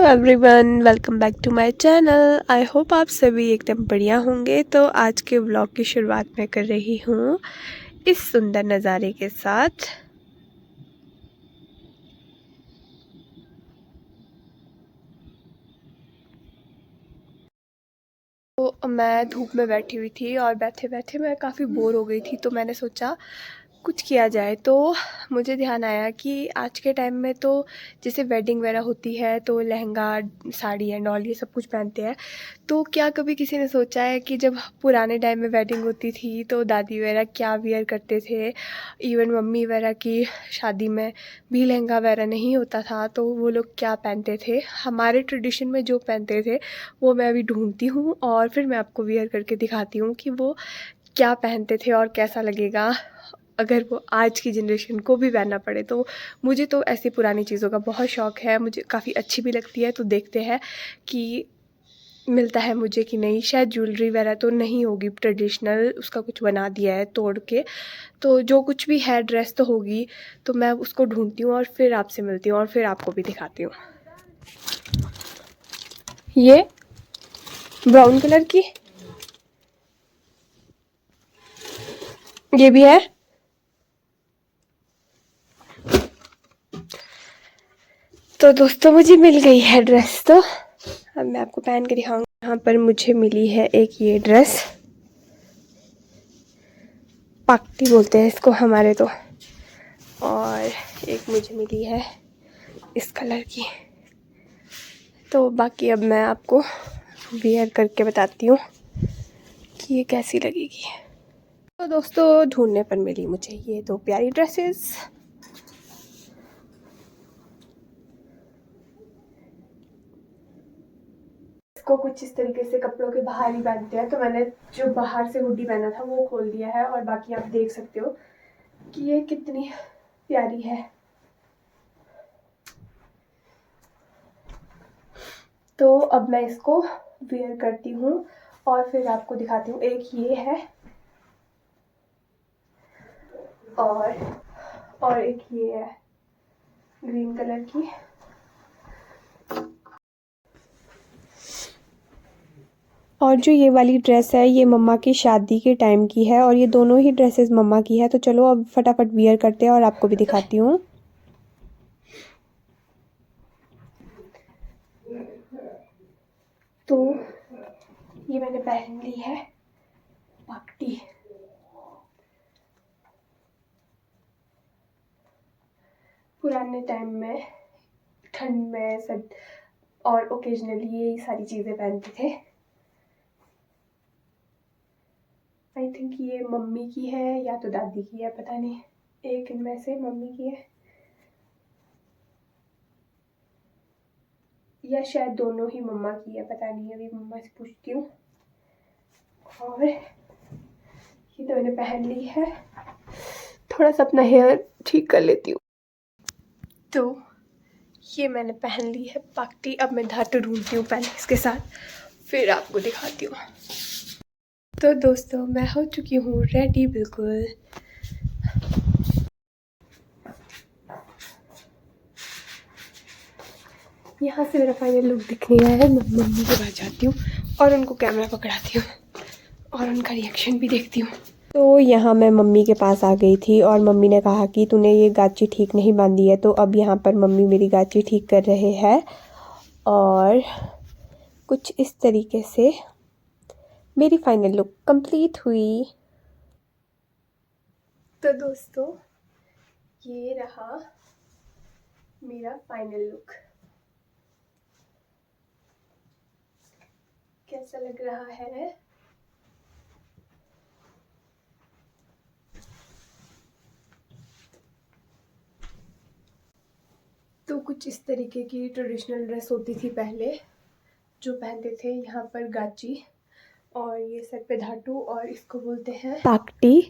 Everyone, welcome back to my channel. I hope आप सभी एकदम बढ़िया होंगे। तो आज के व्लॉग की शुरुआत मैं कर रही हूँ इस सुंदर नज़ारे के साथ। तो मैं धूप में बैठी हुई थी और बैठे बैठे मैं काफ़ी बोर हो गई थी, तो मैंने सोचा कुछ किया जाए। तो मुझे ध्यान आया कि आज के टाइम में तो जैसे वेडिंग वगैरह होती है तो लहंगा, साड़ी एंड ऑल ये सब कुछ पहनते हैं। तो क्या कभी किसी ने सोचा है कि जब पुराने टाइम में वेडिंग होती थी तो दादी वगैरह क्या वियर करते थे। इवन मम्मी वगैरह की शादी में भी लहंगा वगैरह नहीं होता था तो वो लोग क्या पहनते थे। हमारे ट्रेडिशन में जो पहनते थे वो मैं अभी ढूंढती हूँ और फिर मैं आपको वियर करके दिखाती हूँ कि वो क्या पहनते थे और कैसा लगेगा अगर वो आज की जनरेशन को भी पहनना पड़े। तो मुझे तो ऐसी पुरानी चीज़ों का बहुत शौक़ है, मुझे काफ़ी अच्छी भी लगती है। तो देखते हैं कि मिलता है मुझे कि नहीं। शायद ज्वेलरी वगैरह तो नहीं होगी ट्रेडिशनल, उसका कुछ बना दिया है तोड़ के। तो जो कुछ भी है ड्रेस तो होगी। तो मैं उसको ढूंढती हूँ और फिर आपसे मिलती हूँ और फिर आपको भी दिखाती हूँ। ये ब्राउन कलर की, ये भी है। तो दोस्तों मुझे मिल गई है ड्रेस। तो अब मैं आपको पहन के दिखाऊंगी। यहाँ पर मुझे मिली है एक ये ड्रेस, पाकटी बोलते हैं इसको हमारे तो, और एक मुझे मिली है इस कलर की। तो बाकी अब मैं आपको वियर करके बताती हूँ कि ये कैसी लगेगी। तो दोस्तों ढूंढने पर मिली मुझे ये दो प्यारी ड्रेसेस। इसको कुछ इस तरीके से कपड़ों के बाहर ही पहनते हैं। तो मैंने जो बाहर से हुडी पहना था वो खोल दिया है और बाकी आप देख सकते हो कि ये कितनी प्यारी है। तो अब मैं इसको वेयर करती हूँ और फिर आपको दिखाती हूँ। एक ये है और एक ये है ग्रीन कलर की। और जो ये वाली ड्रेस है ये मम्मा की शादी के टाइम की है और ये दोनों ही ड्रेसेस मम्मा की है। तो चलो अब फटाफट वियर करते हैं और आपको भी दिखाती हूँ। तो ये मैंने पहन ली है पाकटी। पुराने टाइम में ठंड में सब और ओकेजनली ये सारी चीज़ें पहनते थे। आई थिंक ये मम्मी की है या तो दादी की है, पता नहीं, एक इनमें से मम्मी की है या शायद दोनों ही मम्मा की है, पता नहीं, अभी मम्मा से पूछती हूँ। और ये तो मैंने पहन ली है। थोड़ा सा अपना हेयर ठीक कर लेती हूँ। तो ये मैंने पहन ली है पाकटी। अब मैं धातु ढूंढती हूँ पहले इसके साथ, फिर आपको दिखाती हूँ। तो दोस्तों मैं हो चुकी हूँ रेडी बिल्कुल। यहाँ से मेरा फाइनल लुक दिख नहीं रहा है। मैं मम्मी के पास जाती हूँ और उनको कैमरा पकड़ाती हूँ और उनका रिएक्शन भी देखती हूँ। तो यहाँ मैं मम्मी के पास आ गई थी और मम्मी ने कहा कि तूने ये गाची ठीक नहीं बांधी है। तो अब यहाँ पर मम्मी मेरी गाची ठीक कर रहे हैं और कुछ इस तरीके से मेरी फाइनल लुक कंप्लीट हुई। तो दोस्तों ये रहा मेरा फाइनल लुक। कैसा लग रहा है? तो कुछ इस तरीके की ट्रेडिशनल ड्रेस होती थी पहले, जो पहनते थे यहाँ पर गाची और ये सर पे धाटू और इसको बोलते हैं पाकटी।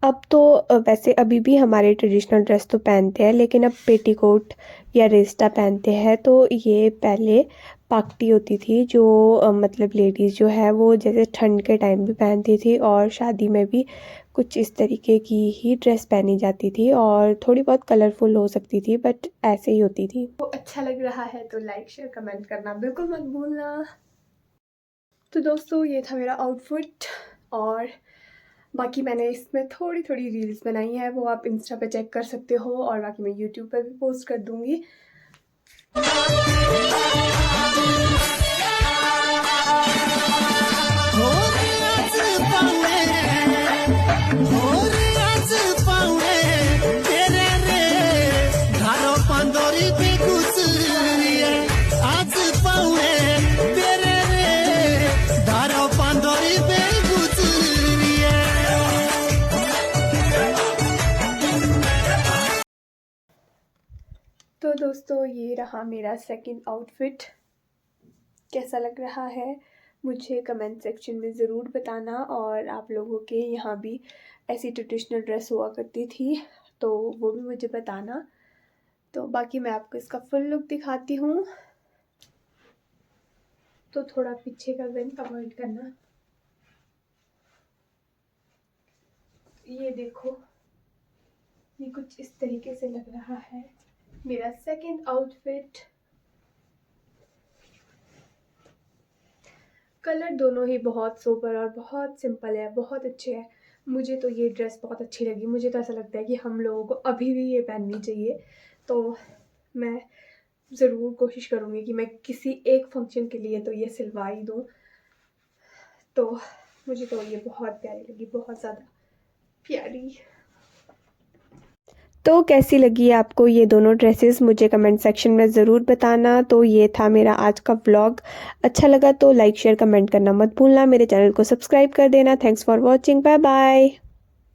अब तो वैसे अभी भी हमारे ट्रेडिशनल ड्रेस तो पहनते हैं, लेकिन अब पेटीकोट या रेस्टा पहनते हैं। तो ये पहले पाकटी होती थी जो मतलब लेडीज़ जो है वो जैसे ठंड के टाइम भी पहनती थी और शादी में भी कुछ इस तरीके की ही ड्रेस पहनी जाती थी और थोड़ी बहुत कलरफुल हो सकती थी, बट ऐसे ही होती थी। वो अच्छा लग रहा है तो लाइक शेयर कमेंट करना बिल्कुल मत भूलना। तो दोस्तों ये था मेरा आउटफिट, और बाकी मैंने इसमें थोड़ी थोड़ी रील्स बनाई है, वो आप इंस्टा पे चेक कर सकते हो, और बाकी मैं यूट्यूब पर भी पोस्ट कर दूँगी। तो दोस्तों ये रहा मेरा सेकंड आउटफिट। कैसा लग रहा है मुझे कमेंट सेक्शन में ज़रूर बताना, और आप लोगों के यहाँ भी ऐसी ट्रेडिशनल ड्रेस हुआ करती थी तो वो भी मुझे बताना। तो बाकी मैं आपको इसका फुल लुक दिखाती हूँ, तो थोड़ा पीछे का वेंट अवॉइड करना। ये देखो, ये कुछ इस तरीके से लग रहा है मेरा सेकंड आउटफिट। कलर दोनों ही बहुत सोबर और बहुत सिंपल है, बहुत अच्छे हैं। मुझे तो ये ड्रेस बहुत अच्छी लगी। मुझे तो ऐसा लगता है कि हम लोगों को अभी भी ये पहननी चाहिए। तो मैं ज़रूर कोशिश करूँगी कि मैं किसी एक फंक्शन के लिए तो ये सिलवा ही दूँ। तो मुझे तो ये बहुत प्यारी लगी, बहुत ज़्यादा प्यारी। तो कैसी लगी आपको ये दोनों ड्रेसेस, मुझे कमेंट सेक्शन में ज़रूर बताना। तो ये था मेरा आज का व्लॉग। अच्छा लगा तो लाइक शेयर कमेंट करना मत भूलना। मेरे चैनल को सब्सक्राइब कर देना। Thanks for watching. Bye bye.